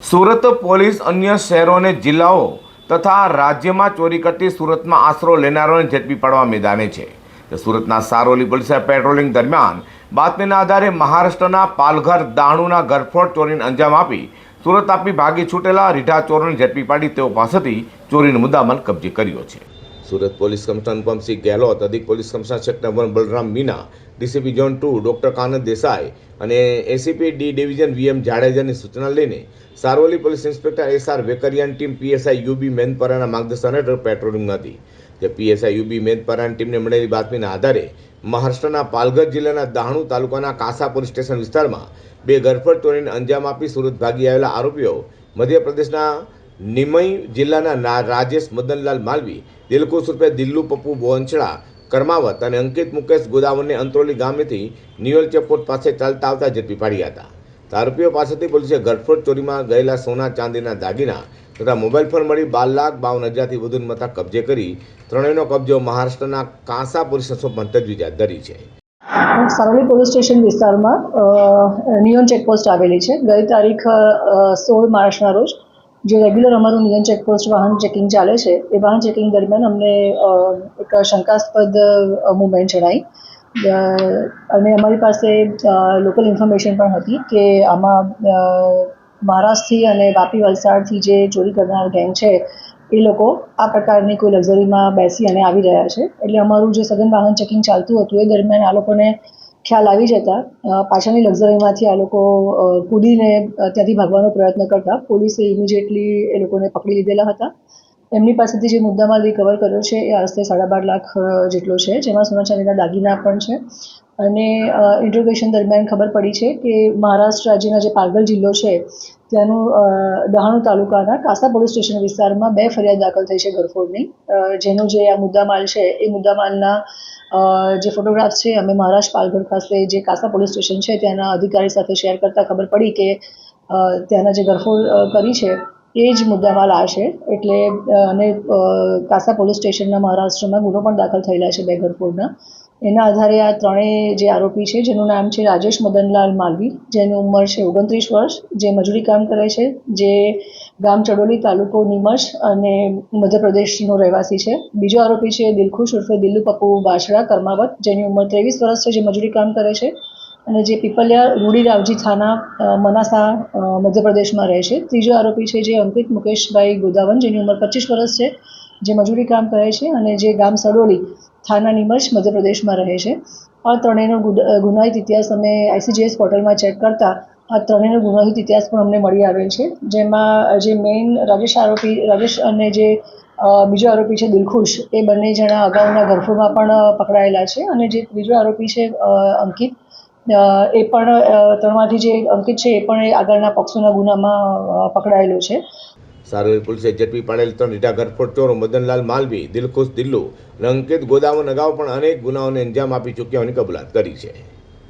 Surat police અન્ય શહેરો અને જિલ્લાઓ તથા રાજ્યમાં ચોરી કરતી સુરતમાં આશરો લેનારોને ઝડપી પાડવા મેદાને છે. સુરતના સારોલી પોલીસે પેટ્રોલિંગ દરમિયાન બાતમીના આધારે મહારાષ્ટ્રના પાલઘર દાણુના ઘરફોડ ચોરીને અંજામ આપી સુરત આપી ભાગી છૂટેલા રીઢા ચોરોને ઝડપી પાડી તેઓ પાસેથી ચોરીનો મુદ્દામાલ કબજે કર્યો છે. સુરત પોલીસ કમિશનર અનુપમસિંહ ગેહલોત, અધિક police commissioner sector 1 Balram Meena, DCP zone 2 doctor Kanan Desai અને એસીપી ડી ડિવિઝન વીએમ જાડેજાની સૂચના લઈને સારોલી પોલીસ ઇન્સ્પેક્ટર એસઆર વેકરિયાની ટીમ પીએસઆઈ યુબી મેંદપરાના માર્ગદર્શન હેઠળ પેટ્રોલિંગ હતી. જે પીએસઆઈ યુબી મેંદપરાની ટીમને મળેલી બાતમીના આધારે મહારાષ્ટ્રના પાલઘર જિલ્લાના દાહણુ તાલુકાના કાસા પોલીસ સ્ટેશન વિસ્તારમાં બે ગરફડ ચોરીને અંજામ આપી સુરત ભાગી આવેલા આરોપીઓ મધ્યપ્રદેશના નિમઈ જિલ્લાના રાજેશ મદનલાલ માલવી, દિલકુશ રૂપે દિલ્લુ પપ્પુ બોંચડા કર્માવત અને અંકિત મુકેશ ગોદાવરને અંત્રોલી ગામેથી નિયોલ ચેકપોસ્ટ પાસે ચાલતા આવતા ઝડપી પાડ્યા હતા. આરોપીઓ પાસેથી પોલીસે ગરફોડ ચોરીમાં ગયેલા સોના ચાંદીના દાગીના તથા મોબાઈલ ફોન મળી 12,52,000થી વધુની મત્તા કબજે કરી ત્રણેયનો કબજો મહારાષ્ટ્રના કાંસા પોલીસ સ્ટેશન તજવીજ હાથ ધરી છે. સારોલી પોલીસ સ્ટેશન વિસ્તારમાં નિયોન ચેકપોસ્ટ આવેલી છે. ગઈ તારીખ 16 માર્ચના રોજ જે રેગ્યુલર અમારું નિયોન ચેકપોસ્ટ વાહન ચેકિંગ ચાલે છે એ વાહન ચેકિંગ દરમિયાન અમને એક શંકાસ્પદ મૂવમેન્ટ જણાઈ અને અમારી પાસે લોકલ ઇન્ફોર્મેશન પણ હતી કે આમાં મહારાષ્ટ્રથી અને વાપી વલસાડથી જે ચોરી કરનાર ગેંગ છે એ લોકો આ પ્રકારની કોઈ લક્ઝરીમાં બેસી અને આવી રહ્યા છે. એટલે અમારું જે સઘન વાહન ચેકિંગ ચાલતું હતું એ દરમિયાન આ લોકોને ખ્યાલ આવી જતા પાછળની લક્ઝરીમાંથી આ લોકો કૂદીને ત્યાંથી ભાગવાનો પ્રયત્ન કરતા પોલીસે ઇમિડિયેટલી એ લોકોને પકડી લીધેલા હતા. એમની પાસેથી જે મુદ્દામાલ રિકવર કર્યો છે એ આશરે 12.5 લાખ જેટલો છે, જેમાં સોના ચાંદીના દાગીના પણ છે. અને ઇન્ટ્રોગેશન દરમિયાન ખબર પડી છે કે મહારાષ્ટ્ર રાજ્યના જે પાલઘર જિલ્લો છે ત્યાંનું દાહણુ તાલુકાના કાસા પોલીસ સ્ટેશન વિસ્તારમાં 2 ફરિયાદ દાખલ થઈ છે ગરફોડની. જેનો જે આ મુદ્દામાલ છે એ મુદ્દામાલના જે ફોટોગ્રાફ્સ છે અમે મહારાષ્ટ્ર પાલઘર ખાતે જે કાસા પોલીસ સ્ટેશન છે ત્યાંના અધિકારી સાથે શેર કરતાં ખબર પડી કે ત્યાંના જે ગરફોડ કરી છે એ જ મુદ્દામાલ આ છે. એટલે અને કાસા પોલીસ સ્ટેશનના મહારાષ્ટ્રમાં ગુનો પણ દાખલ થયેલા છે 2 ગરફોડના. એના આધારે આ ત્રણેય જે આરોપી છે જેનું નામ છે રાજેશ મદનલાલ માલવી, જેની ઉંમર છે 29 વર્ષ, જે મજૂરી કામ કરે છે, જે ગામ ચડોલી તાલુકો નીમચ અને મધ્યપ્રદેશનો રહેવાસી છે. બીજો આરોપી છે દિલખુશ ઉર્ફે દિલ્લુ પપ્પુ બોંચડા કર્માવત, જેની ઉંમર 23 વર્ષ છે, જે મજૂરી કામ કરે છે અને જે પીપલિયા રૂડીરાવજી થાના મનાસા મધ્યપ્રદેશમાં રહે છે. ત્રીજો આરોપી છે જે અંકિત મુકેશભાઈ ગોદાવન, જેની ઉંમર 25 વર્ષ છે, જે મજૂરી કામ કરે છે અને જે ગામ સડોલી થાના નિમચ મધ્યપ્રદેશમાં રહે છે. આ ત્રણેયનો ગુનાહિત ઇતિહાસ અમે આઈસીજીએસ પોર્ટલમાં ચેક કરતા આ ત્રણેયનો ગુનાહિત ઇતિહાસ પણ અમને મળી આવેલ છે. જેમાં જે મેઇન રાજેશ અને જે બીજો આરોપી છે દિલખુશ, એ બંને જણા અગાઉના ગરફોડમાં પણ પકડાયેલા છે. અને જે ત્રીજો આરોપી છે અંકિત, એ પણ ત્રણમાંથી જે અંકિત છે એ પણ આગળના પોક્સોના ગુનામાં પકડાયેલો છે. સારોલી પોલીસે ઝડપી પાડેલ 3 રીઢા ગરફોડ ચોરો મદનલાલ માલવી, દિલખુશ દિલ્લુ અને અંકિત ગોદાવન અગાઉ પણ અનેક ગુનાઓને અંજામ આપી ચૂક્યા હોવાની કબૂલાત કરી છે.